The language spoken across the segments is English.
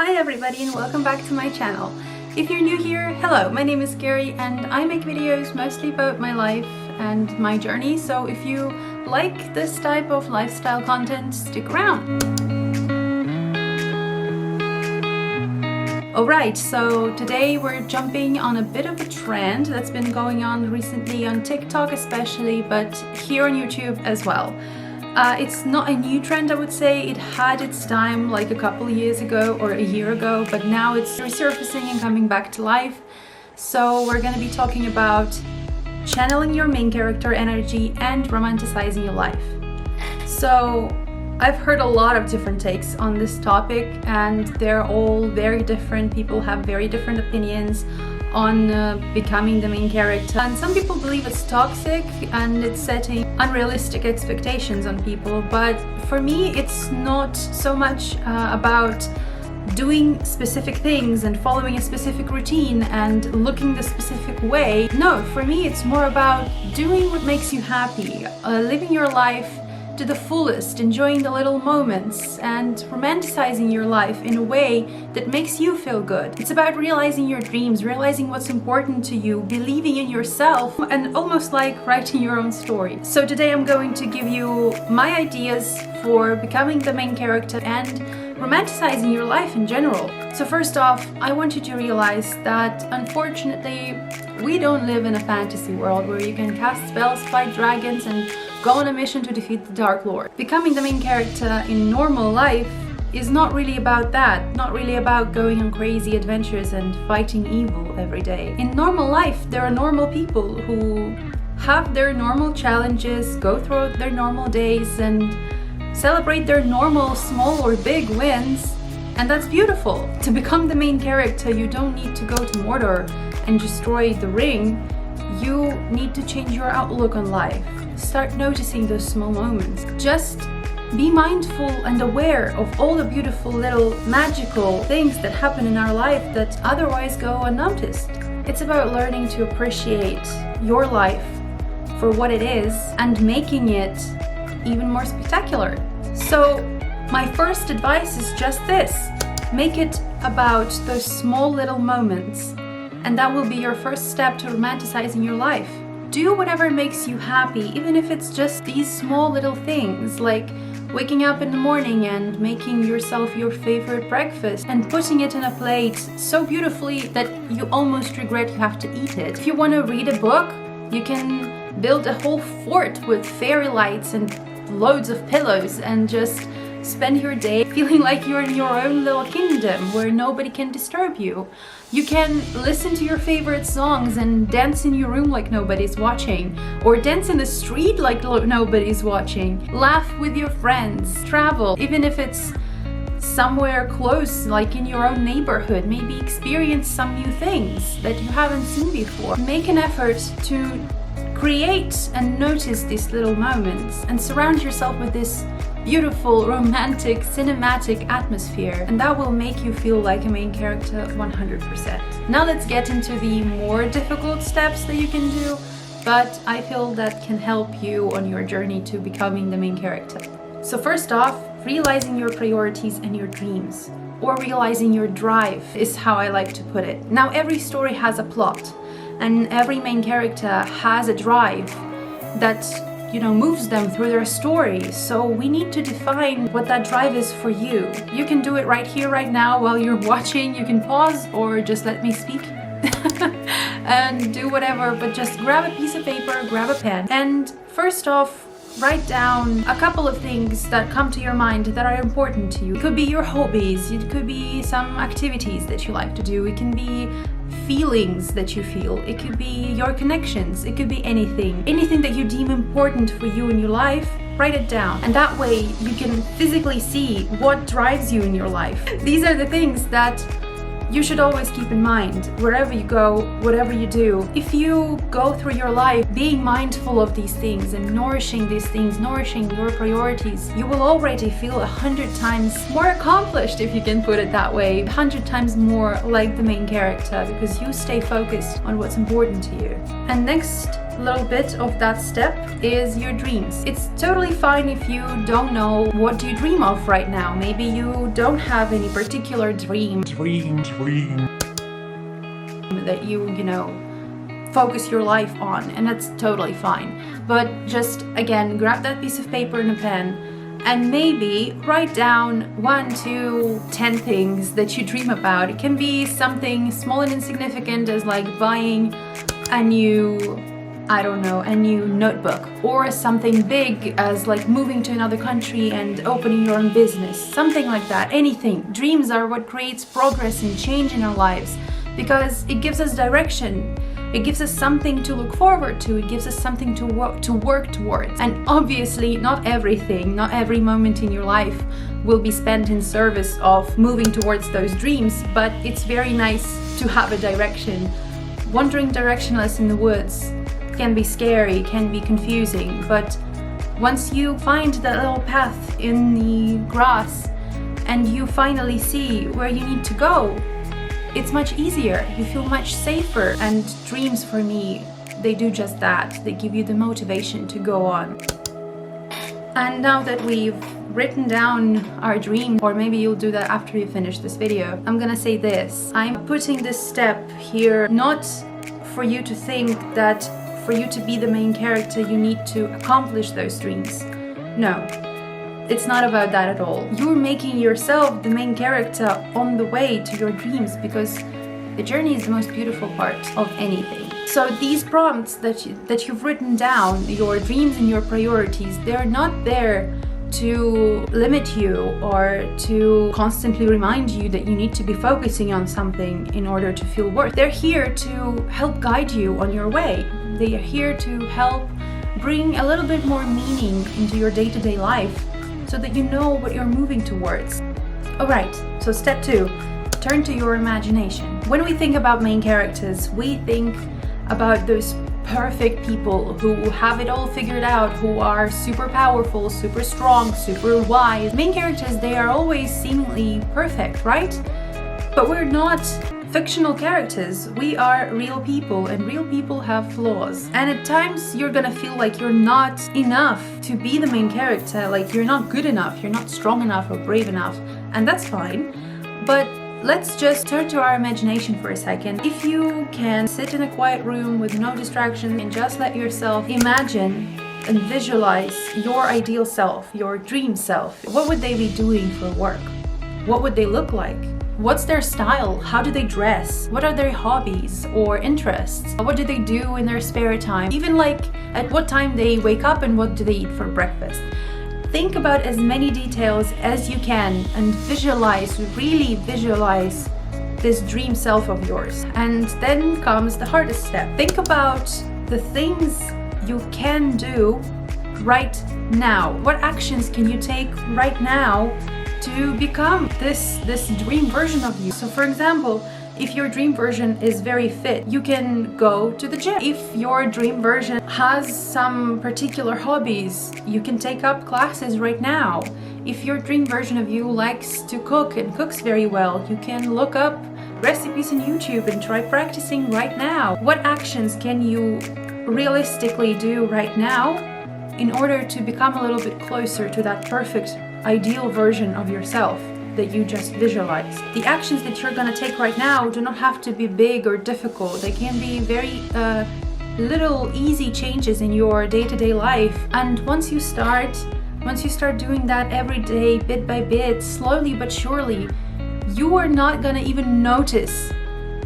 Hi everybody and welcome back to my channel. If you're new here, hello, my name is Gary and I make videos mostly about my life and my journey, so if you like this type of lifestyle content, stick around. Alright, so today we're jumping on a bit of a trend that's been going on recently on TikTok especially, but here on YouTube as well. It's not a new trend, I would say. It had its time like a couple of years ago or a year ago, but now it's resurfacing and coming back to life. So we're going to be talking about channeling your main character energy and romanticizing your life. So I've heard a lot of different takes on this topic and they're all very different. People have very different opinions on becoming the main character, and some people believe it's toxic and it's setting unrealistic expectations on people, but for me it's not so much about doing specific things and following a specific routine and looking the specific way. No, for me it's more about doing what makes you happy, living your life to the fullest, enjoying the little moments and romanticizing your life in a way that makes you feel good. It's about realizing your dreams, realizing what's important to you, believing in yourself, and almost like writing your own story. So today I'm going to give you my ideas for becoming the main character and romanticizing your life in general. So first off, I want you to realize that unfortunately we don't live in a fantasy world where you can cast spells, fight dragons, and go on a mission to defeat the Dark Lord. Becoming the main character in normal life is not really about that, not really about going on crazy adventures and fighting evil every day. In normal life, there are normal people who have their normal challenges, go through their normal days, and celebrate their normal small or big wins, and that's beautiful. To become the main character, you don't need to go to Mordor and destroy the ring. You need to change your outlook on life. Start noticing those small moments. Just be mindful and aware of all the beautiful little magical things that happen in our life that otherwise go unnoticed. It's about learning to appreciate your life for what it is and making it even more spectacular. So my first advice is just this: make it about those small little moments, and that will be your first step to romanticizing your life. Do whatever makes you happy, even if it's just these small little things, like waking up in the morning and making yourself your favorite breakfast and putting it in a plate so beautifully that you almost regret you have to eat it. If you want to read a book, you can build a whole fort with fairy lights and loads of pillows and just spend your day feeling like you're in your own little kingdom where nobody can disturb you. You can listen to your favorite songs and dance in your room like nobody's watching, or dance in the street like nobody's watching. Laugh with your friends, travel, even if it's somewhere close, like in your own neighborhood. Maybe experience some new things that you haven't seen before. Make an effort to create and notice these little moments and surround yourself with this beautiful, romantic, cinematic atmosphere, and that will make you feel like a main character 100%. Now let's get into the more difficult steps that you can do, but I feel that can help you on your journey to becoming the main character. So first off, realizing your priorities and your dreams, or realizing your drive is how I like to put it. Now every story has a plot, and every main character has a drive that moves them through their story. So we need to define what that drive is for you. You can do it right here, right now, while you're watching. You can pause or just let me speak and do whatever, but just grab a piece of paper, grab a pen, and first off, write down a couple of things that come to your mind that are important to you. It could be your hobbies, it could be some activities that you like to do, it can be feelings that you feel, it could be your connections, it could be anything that you deem important for you in your life. Write it down, and that way you can physically see what drives you in your life. These are the things that you should always keep in mind wherever you go, whatever you do. If you go through your life being mindful of these things and nourishing these things, nourishing your priorities, you will already feel 100 times more accomplished, if you can put it that way, 100 times more like the main character, because you stay focused on what's important to you. And next little bit of that step is your dreams. It's totally fine if you don't know what do you dream of right now. Maybe you don't have any particular dream that you focus your life on, and that's totally fine. But just again, grab that piece of paper and a pen and maybe write down 1 to 10 things that you dream about. It can be something small and insignificant as like buying a new notebook, or something big as like moving to another country and opening your own business, something like that. Anything. Dreams are what creates progress and change in our lives, because it gives us direction. It gives us something to look forward to. It gives us something to work towards. And obviously not every moment in your life will be spent in service of moving towards those dreams, but it's very nice to have a direction. Wandering directionless in the woods can be scary, can be confusing, but once you find that little path in the grass and you finally see where you need to go, it's much easier, you feel much safer. And dreams, for me, they do just that. They give you the motivation to go on. And now that we've written down our dream, or maybe you'll do that after you finish this video, I'm gonna say this. I'm putting this step here not for you to think that for you to be the main character you need to accomplish those dreams. No. It's not about that at all. You're making yourself the main character on the way to your dreams, because the journey is the most beautiful part of anything. So these prompts that you've written down, your dreams and your priorities, they're not there to limit you or to constantly remind you that you need to be focusing on something in order to feel worth. They're here to help guide you on your way. They are here to help bring a little bit more meaning into your day-to-day life, so that you know what you're moving towards. Alright, so step 2, turn to your imagination. When we think about main characters, we think about those perfect people who have it all figured out, who are super powerful, super strong, super wise. Main characters, they are always seemingly perfect, right? But we're not fictional characters. We are real people, and real people have flaws. And at times you're gonna feel like you're not enough to be the main character, like you're not good enough, you're not strong enough or brave enough, and that's fine. But let's just turn to our imagination for a second. If you can sit in a quiet room with no distraction and just let yourself imagine and visualize your ideal self, your dream self, what would they be doing for work? What would they look like? What's their style? How do they dress? What are their hobbies or interests? What do they do in their spare time? Even like at what time they wake up and what do they eat for breakfast? Think about as many details as you can and visualize, really visualize this dream self of yours. And then comes the hardest step. Think about the things you can do right now. What actions can you take right now to become this dream version of you? So for example, if your dream version is very fit, you can go to the gym. If your dream version has some particular hobbies, you can take up classes right now. If your dream version of you likes to cook and cooks very well, you can look up recipes on YouTube and try practicing right now. What actions can you realistically do right now in order to become a little bit closer to that perfect ideal version of yourself that you just visualized? The actions that you're gonna take right now do not have to be big or difficult. They can be very little easy changes in your day-to-day life. And once you start doing that every day, bit by bit, slowly but surely, you are not gonna even notice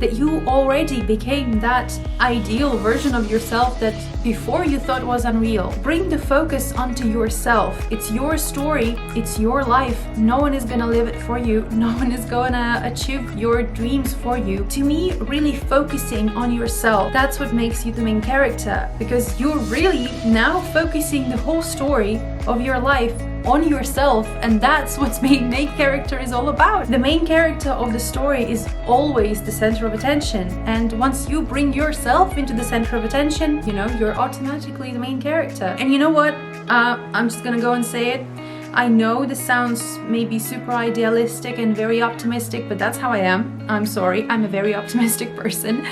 that you already became that ideal version of yourself that before you thought was unreal. Bring the focus onto yourself. It's your story, it's your life. No one is gonna live it for you. No one is gonna achieve your dreams for you. To me, really focusing on yourself, that's what makes you the main character, because you're really now focusing the whole story of your life on yourself, and that's what being main character is all about. The main character of the story is always the center of attention, and once you bring yourself into the center of attention, you know, you're automatically the main character. And you know what? I'm just gonna go and say it. I know this sounds maybe super idealistic and very optimistic, but that's how I am. I'm sorry, I'm a very optimistic person.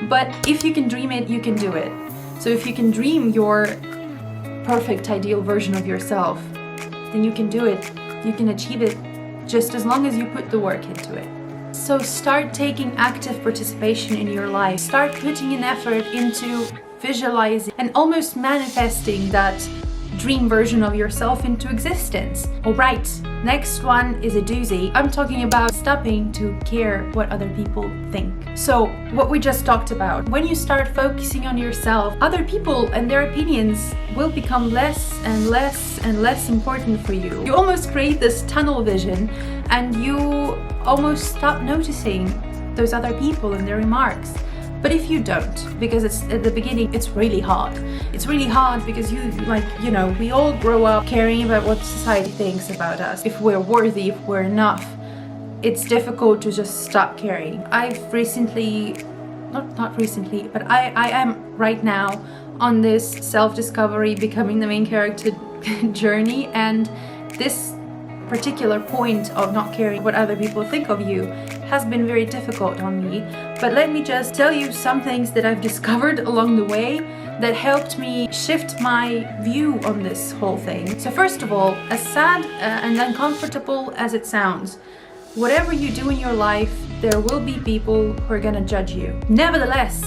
But if you can dream it, you can do it. So if you can dream your perfect ideal version of yourself, then you can do it. You can achieve it just as long as you put the work into it. So start taking active participation in your life. Start putting an effort into visualizing and almost manifesting that dream version of yourself into existence. Alright, next one is a doozy. I'm talking about stopping to care what other people think. So what we just talked about, when you start focusing on yourself, other people and their opinions will become less and less and less important for you. You almost create this tunnel vision and you almost stop noticing those other people and their remarks. But if you don't, because it's at the beginning, it's really hard. It's really hard because we all grow up caring about what society thinks about us. If we're worthy, if we're enough, it's difficult to just stop caring. I've recently, not recently, but I am right now on this self-discovery, becoming the main character journey, and this particular point of not caring what other people think of you has been very difficult on me. But let me just tell you some things that I've discovered along the way that helped me shift my view on this whole thing. So first of all, as sad and uncomfortable as it sounds, whatever you do in your life, there will be people who are gonna judge you. Nevertheless,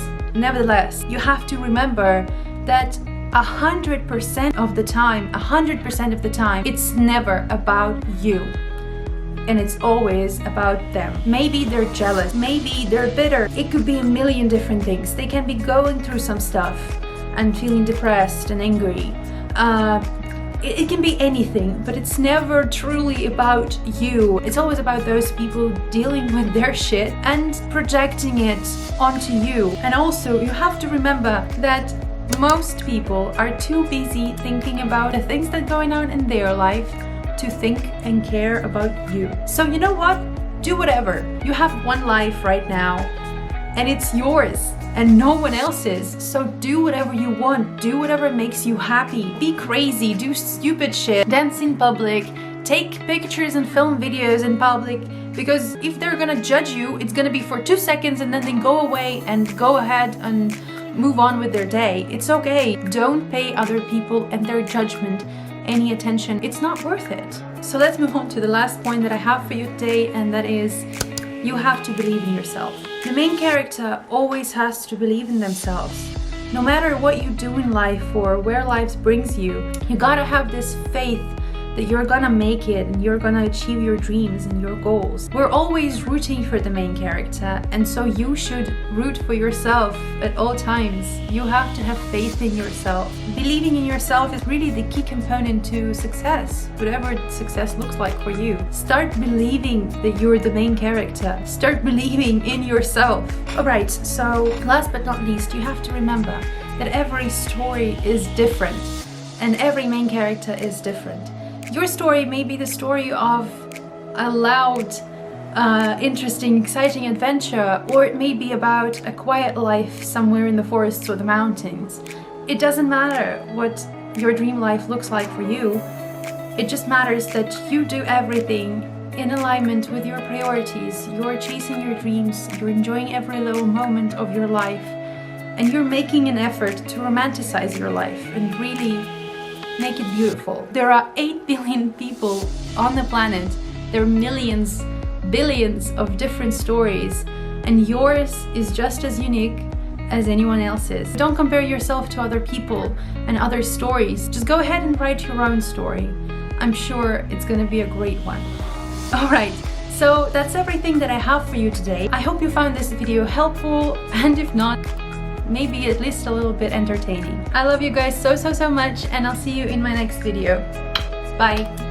you have to remember that 100% of the time, it's never about you. And it's always about them. Maybe they're jealous, maybe they're bitter. It could be a million different things. They can be going through some stuff and feeling depressed and angry. It can be anything, but it's never truly about you. It's always about those people dealing with their shit and projecting it onto you. And also, you have to remember that most people are too busy thinking about the things that are going on in their life to think and care about you. So you know what? Do whatever. You have one life right now and it's yours and no one else's. So do whatever you want. Do whatever makes you happy. Be crazy, do stupid shit, dance in public, take pictures and film videos in public, because if they're gonna judge you, it's gonna be for 2 seconds and then they go away and go ahead and move on with their day. It's okay. Don't pay other people and their judgment any attention. It's not worth it. So let's move on to the last point that I have for you today, and that is you have to believe in yourself. The main character always has to believe in themselves. No matter what you do in life or where life brings you, you gotta have this faith that you're gonna make it and you're gonna achieve your dreams and your goals. We're always rooting for the main character, and so you should root for yourself at all times. You have to have faith in yourself. Believing in yourself is really the key component to success, whatever success looks like for you. Start believing that you're the main character. Start believing in yourself. Alright, so last but not least, you have to remember that every story is different and every main character is different. Your story may be the story of a loud, interesting, exciting adventure, or it may be about a quiet life somewhere in the forests or the mountains. It doesn't matter what your dream life looks like for you. It just matters that you do everything in alignment with your priorities. You're chasing your dreams, you're enjoying every little moment of your life, and you're making an effort to romanticize your life and really make it beautiful. There are 8 billion people on the planet. There are millions, billions of different stories, and yours is just as unique as anyone else's. Don't compare yourself to other people and other stories. Just go ahead and write your own story. I'm sure it's gonna be a great one. Alright, so that's everything that I have for you today. I hope you found this video helpful, and if not, maybe at least a little bit entertaining. I love you guys so much, and I'll see you in my next video. Bye!